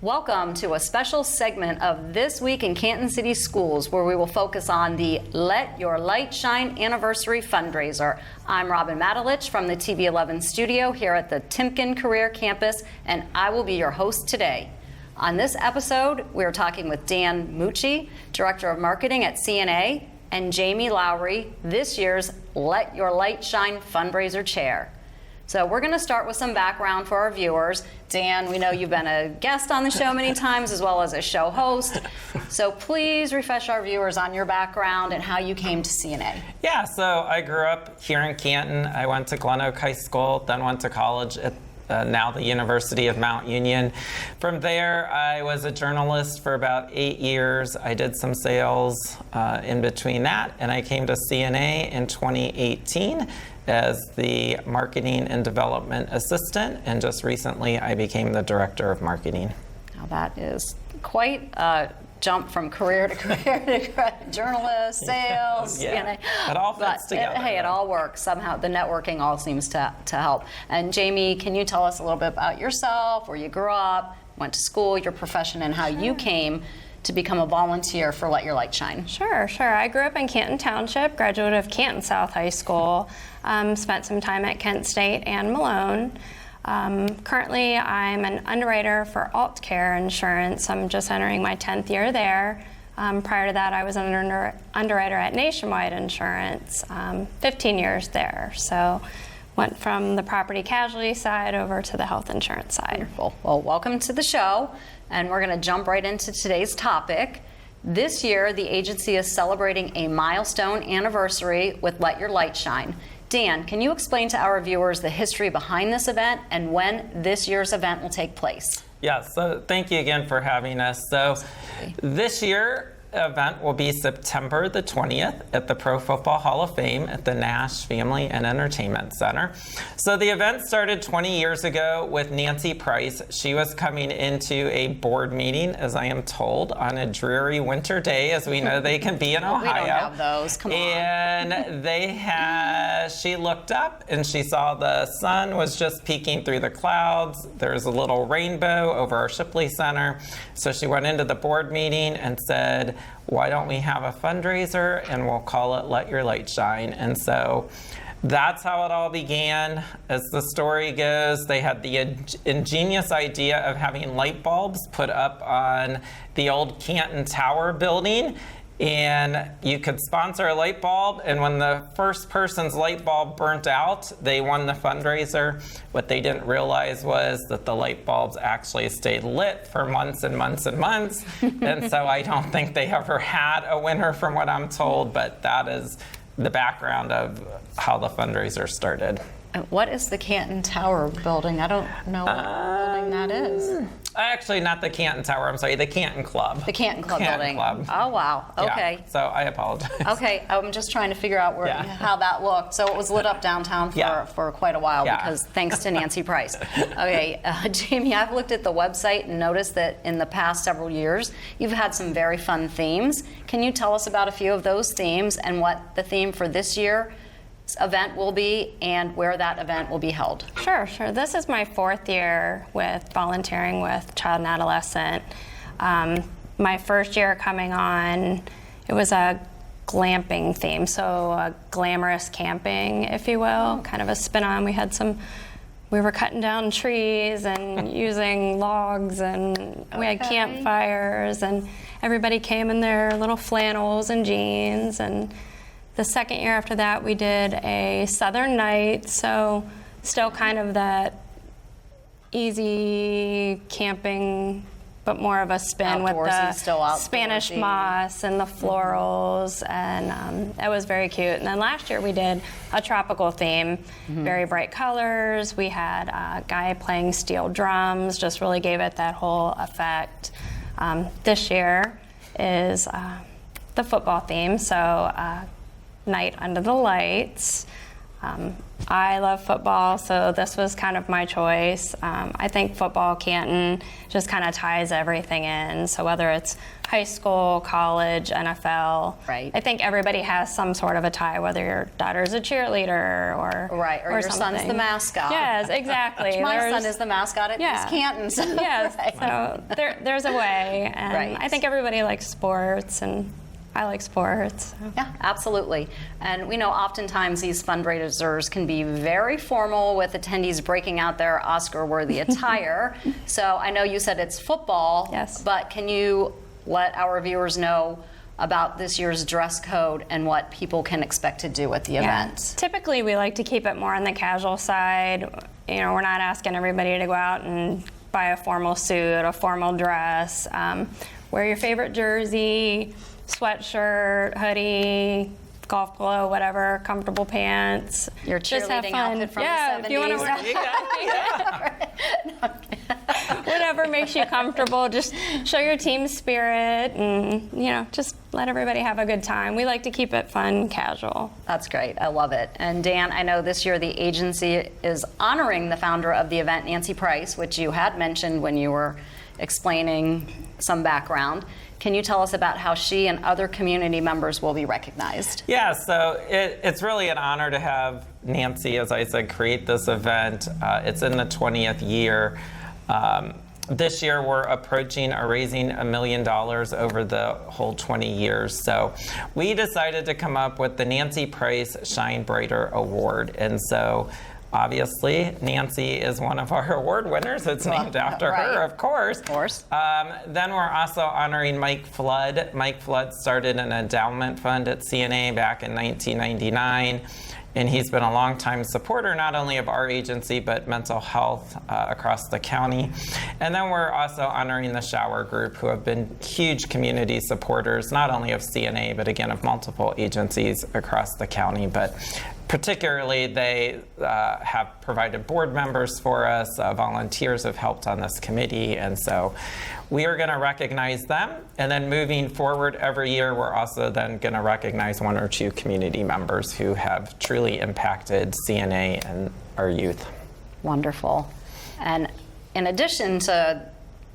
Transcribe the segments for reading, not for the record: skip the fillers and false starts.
Welcome to a special segment of This Week in Canton City Schools, where we will focus on the Let Your Light Shine Anniversary fundraiser. I'm Robin Matalich from the TV11 studio here at the Timken Career Campus, and I will be your host today. On this episode, we're talking with Dan Mucci, Director of Marketing at CNA, and Jamie Lowry, this year's Let Your Light Shine fundraiser chair. So we're going to start with some background for our viewers. Dan, we know you've been a guest on the show many times as well as a show host. So please refresh our viewers on your background and how you came to CNA. Yeah, so I grew up here in Canton. I went to Glen Oak High School, then went to college at now the University of Mount Union. From there, I was a journalist for about 8 years. I did some sales in between that, and I came to CNA in 2018 as the Marketing and Development Assistant, and just recently I became the Director of Marketing. Now that is quite a jump from career to career to journalist, sales, yeah. CNA. It all fits together. Hey, it all works. Somehow the networking all seems to help. And Jamie, can you tell us a little bit about yourself, where you grew up, went to school, your profession, and how you came to become a volunteer for Let Your Light Shine? Sure. I grew up in Canton Township, graduate of Canton South High School, spent some time at Kent State and Malone. Currently, I'm an underwriter for AltCare Insurance. I'm just entering my 10th year there. Prior to that, I was an underwriter at Nationwide Insurance, 15 years there. So went from the property casualty side over to the health insurance side. Wonderful. Well, welcome to the show, and we're going to jump right into today's topic. This year, the agency is celebrating a milestone anniversary with Let Your Light Shine. Dan, can you explain to our viewers the history behind this event and when this year's event will take place? Yeah, so thank you again for having us. So this year event will be September the 20th at the Pro Football Hall of Fame at the Nash Family and Entertainment Center. So the event started 20 years ago with Nancy Price. She was coming into a board meeting, as I am told, on a dreary winter day, as we know they can be in Ohio. We don't have those, come on. And she looked up and she saw the sun was just peeking through the clouds. There's a little rainbow over our Shipley Center. So she went into the board meeting and said, why don't we have a fundraiser and we'll call it Let Your Light Shine? And so that's how it all began. As the story goes, they had the ingenious idea of having light bulbs put up on the old Canton Tower building, and you could sponsor a light bulb, and when the first person's light bulb burnt out, they won the fundraiser. What they didn't realize was that the light bulbs actually stayed lit for months and months and months, and so I don't think they ever had a winner from what I'm told, but that is the background of how the fundraiser started. What is the Canton Tower building? I don't know what building that is. Actually, not the Canton Tower. I'm sorry, the Canton Club. The Canton Club building. Club. Oh, wow. Okay. Yeah, so I apologize. Okay, I'm just trying to figure out how that looked. So it was lit up downtown for quite a while because thanks to Nancy Price. Okay, Jamie, I've looked at the website and noticed that in the past several years, you've had some very fun themes. Can you tell us about a few of those themes and what the theme for this year's event will be and where that event will be held? Sure. This is my 4th year with volunteering with child and adolescent. My first year coming on, it was a glamping theme, so a glamorous camping, if you will, kind of a spin on. We were cutting down trees and using logs, and we had campfires, and everybody came in their little flannels and jeans. And the second year after that, we did a Southern Night, so still kind of that easy camping, but more of a spin with the Spanish moss and the florals, and it was very cute. And then last year we did a tropical theme, very bright colors. We had a guy playing steel drums, just really gave it that whole effect. This year is the football theme, so Night Under the Lights. I love football, so this was kind of my choice. I think football Canton just kind of ties everything in. So whether it's high school, college, NFL, right. I think everybody has some sort of a tie, whether your daughter's a cheerleader or your something. son's the mascot. Yes, exactly. My son is the mascot at East Canton. So. Yes, Right. so there's a way, and Right. I think everybody likes sports, and I like sports. So. Yeah, absolutely. And we know oftentimes these fundraisers can be very formal with attendees breaking out their Oscar-worthy attire. So I know you said it's football, yes. But can you let our viewers know about this year's dress code and what people can expect to do at the event? Typically, we like to keep it more on the casual side. You know, we're not asking everybody to go out and buy a formal suit, a formal dress. Wear your favorite jersey, sweatshirt, hoodie, golf polo, whatever, comfortable pants. Your Just have cheerleading fun. outfit from yeah, the 70s. If you want to whatever makes you comfortable, just show your team spirit and, you know, just let everybody have a good time. We like to keep it fun, casual. That's great. I love it. And Dan, I know this year the agency is honoring the founder of the event, Nancy Price, which you had mentioned when you were explaining some background. Can you tell us about how she and other community members will be recognized? Yeah, so it's really an honor to have Nancy, as I said, create this event. It's in the 20th year. This year we're approaching or raising $1 million over the whole 20 years. So we decided to come up with the Nancy Price Shine Brighter Award. And so obviously, Nancy is one of our award winners. It's named after her, of course. Of course. Then we're also honoring Mike Flood. Mike Flood started an endowment fund at CNA back in 1999. And he's been a longtime supporter, not only of our agency, but mental health across the county. And then we're also honoring the Shower Group, who have been huge community supporters, not only of CNA, but again, of multiple agencies across the county. But particularly, they have provided board members for us, volunteers have helped on this committee, and so we are going to recognize them. And then moving forward every year, we're also then going to recognize one or two community members who have truly impacted CNA and our youth. Wonderful. And in addition to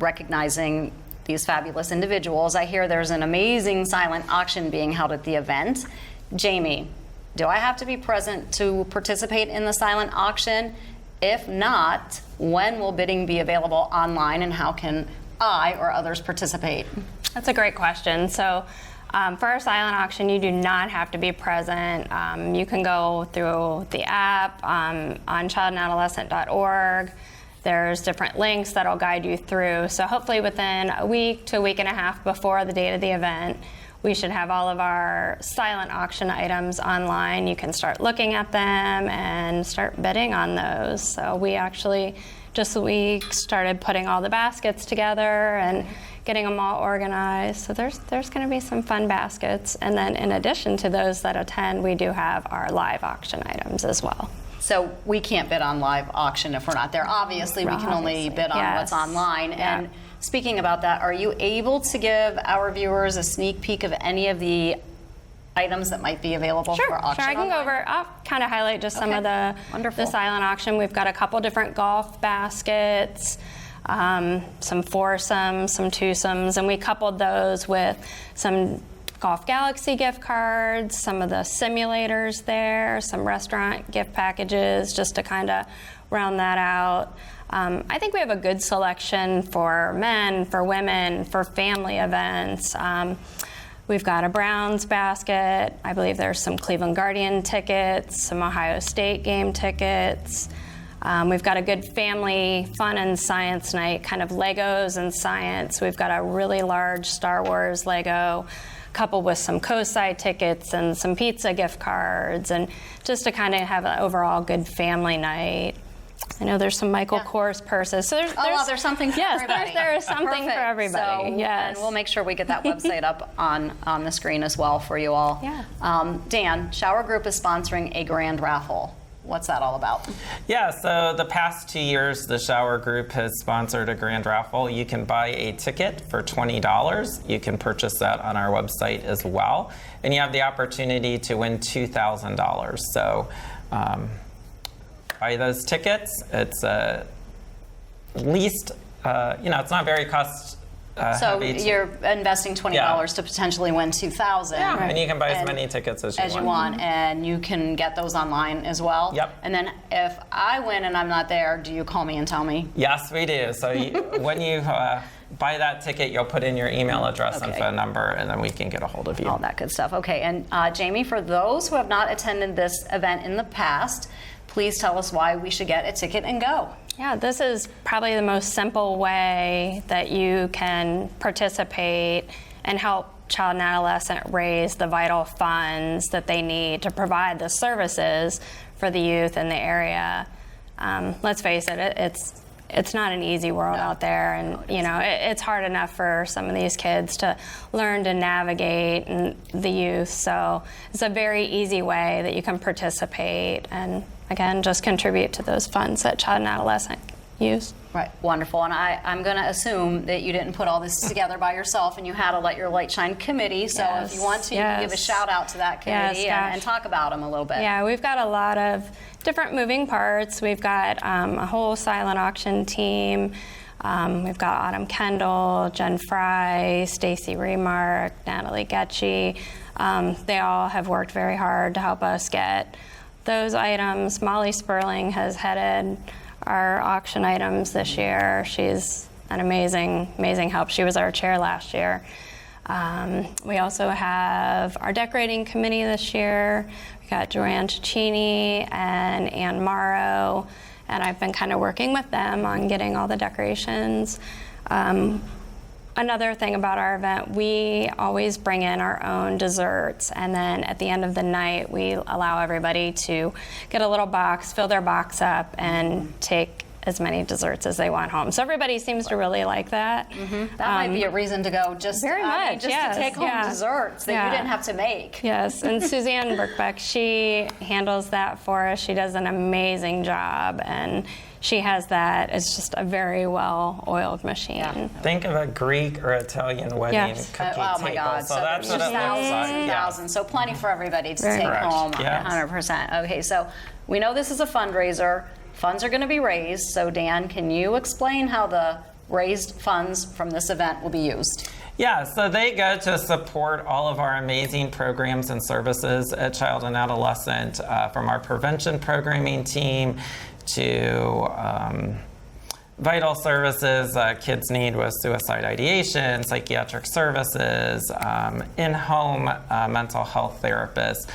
recognizing these fabulous individuals, I hear there's an amazing silent auction being held at the event. Jamie, do I have to be present to participate in the silent auction? If not, when will bidding be available online, and how can I or others participate? That's a great question. So for our silent auction, you do not have to be present. You can go through the app on childandadolescent.org. There's different links that'll guide you through. So hopefully within a week to a week and a half before the date of the event, we should have all of our silent auction items online. You can start looking at them and start bidding on those. So we actually just a week started putting all the baskets together and getting them all organized. So there's going to be some fun baskets. And then in addition to those that attend, we do have our live auction items as well. So we can't bid on live auction if we're not there. Obviously, we can only bid on what's online. Yeah. And speaking about that, are you able to give our viewers a sneak peek of any of the items that might be available for auction? Sure, I can go over. I'll kind of highlight just some of the silent auction. We've got a couple different golf baskets, some foursomes, some twosomes, and we coupled those with some Golf Galaxy gift cards, some of the simulators there, some restaurant gift packages, just to kind of round that out. I think we have a good selection for men, for women, for family events. We've got a Browns basket. I believe there's some Cleveland Guardian tickets, some Ohio State game tickets. We've got a good family fun and science night, kind of Legos and science. We've got a really large Star Wars Lego, coupled with some COSI tickets and some pizza gift cards, and just to kind of have an overall good family night. I know there's some Michael Kors purses. So there's something for everybody. There is something for everybody. So, yes. And we'll make sure we get that website up on the screen as well for you all. Yeah. Dan, Shower Group is sponsoring a Grand Raffle. What's that all about? Yeah, so the past 2 years, the Shower Group has sponsored a Grand Raffle. You can buy a ticket for $20. You can purchase that on our website as well. And you have the opportunity to win $2,000. So buy those tickets. It's least, it's not very cost So heavy. you're investing $20 to potentially win $2,000. Yeah, and you can buy as many tickets as you want. And you can get those online as well. Yep. And then if I win and I'm not there, do you call me and tell me? Yes, we do. So when you buy that ticket, you'll put in your email address and phone number, and then we can get a hold of you. All that good stuff. Okay, and Jamie, for those who have not attended this event in the past, please tell us why we should get a ticket and go. Yeah, this is probably the most simple way that you can participate and help child and adolescent raise the vital funds that they need to provide the services for the youth in the area. Let's face it, it's not an easy world out there, and it's hard enough for some of these kids to learn to navigate the youth. So it's a very easy way that you can participate and, again, just contribute to those funds that child and adolescent use. Right, wonderful. And I'm going to assume that you didn't put all this together by yourself, and you had a Let Your Light Shine committee. So if you want to, you can give a shout out to that committee and talk about them a little bit. Yeah, we've got a lot of different moving parts. We've got a whole silent auction team. We've got Autumn Kendall, Jen Fry, Stacy Remark, Natalie Getchy. They all have worked very hard to help us get those items. Molly Sperling has headed our auction items this year. She's an amazing help. She was our chair last year. We also have our decorating committee this year. We got Joanne Ciccini and Ann Morrow, and I've been kind of working with them on getting all the decorations. Another thing about our event, we always bring in our own desserts, and then at the end of the night, we allow everybody to get a little box, fill their box up, and take as many desserts as they want home. So everybody seems to really like that. Mm-hmm. That might be a reason to go, just to take home desserts that you didn't have to make. Yes, and Suzanne Burkbeck, she handles that for us. She does an amazing job, and she has that. It's just a very well-oiled machine. Yeah. Think of a Greek or Italian wedding cookie table. Oh my God! So that's what it looks like. Thousands. So plenty for everybody to take correct. home. Yes. 100%. Okay, so we know this is a fundraiser. Funds are going to be raised. So Dan, can you explain how the raised funds from this event will be used? Yeah, so they go to support all of our amazing programs and services at Child and Adolescent, from our prevention programming team to vital services kids need with suicide ideation, psychiatric services, in-home mental health therapists,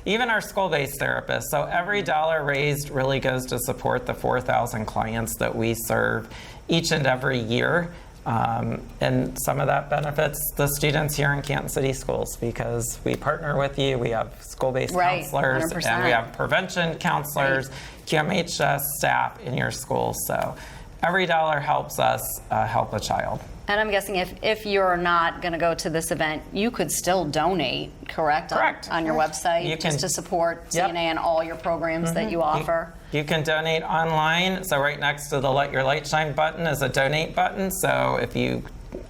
even our school-based therapists. So every dollar raised really goes to support the 4,000 clients that we serve each and every year. And some of that benefits the students here in Canton City Schools, because we partner with you. We have school-based counselors, 100%. and we have prevention counselors, QMHS staff in your schools. So every dollar helps us help a child. And I'm guessing if you're not going to go to this event, you could still donate, correct? Correct. On your website, You just can- to support Yep. CNA and all your programs that you offer. You can donate online. So right next to the Let Your Light Shine button is a donate button. So if you,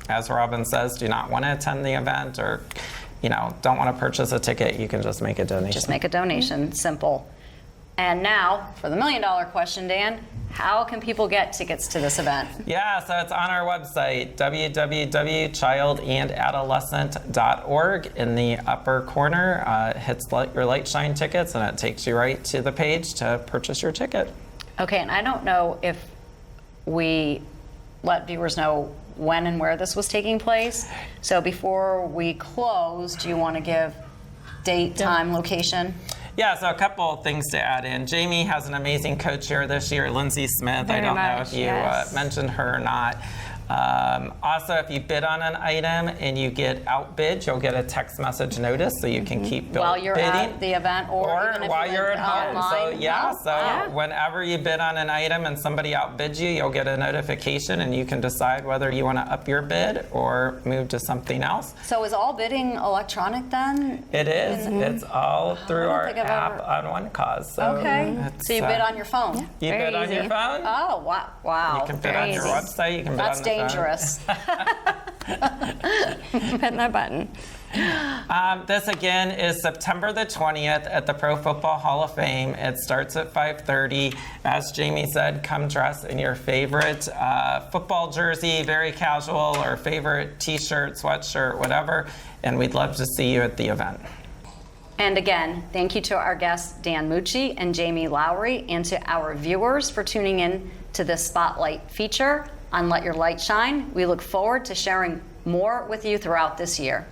as Robin says, do not want to attend the event or don't want to purchase a ticket, you can just make a donation. Just make a donation, simple. And now, for the $1 million question, Dan, how can people get tickets to this event? Yeah, so it's on our website, www.childandadolescent.org. In the upper corner, it hits Let Your Light Shine tickets, and it takes you right to the page to purchase your ticket. Okay, and I don't know if we let viewers know when and where this was taking place. So before we close, do you want to give date, time, location? Yeah, so a couple of things to add in. Jamie has an amazing co-chair this year, Lindsay Smith. I don't know if you mentioned her or not. Also, if you bid on an item and you get outbid, you'll get a text message notice so you can keep bidding. While you're at the event or even if while you're at home. online. So whenever you bid on an item and somebody outbids you, you'll get a notification and you can decide whether you want to up your bid or move to something else. So is all bidding electronic then? It is. It's all through our app on One Cause. So So you bid on your phone? You Very bid on your easy. phone? Oh, wow. You can bid on your website. You can bid That's on the phone. dangerous. Hitting that button. This again is September the 20th at the Pro Football Hall of Fame. It starts at 5:30. As Jamie said, come dress in your favorite football jersey, very casual, or favorite t-shirt, sweatshirt, whatever, and we'd love to see you at the event. And again, thank you to our guests Dan Mucci and Jamie Lowry, and to our viewers for tuning in to this Spotlight feature on Let Your Light Shine. We look forward to sharing more with you throughout this year.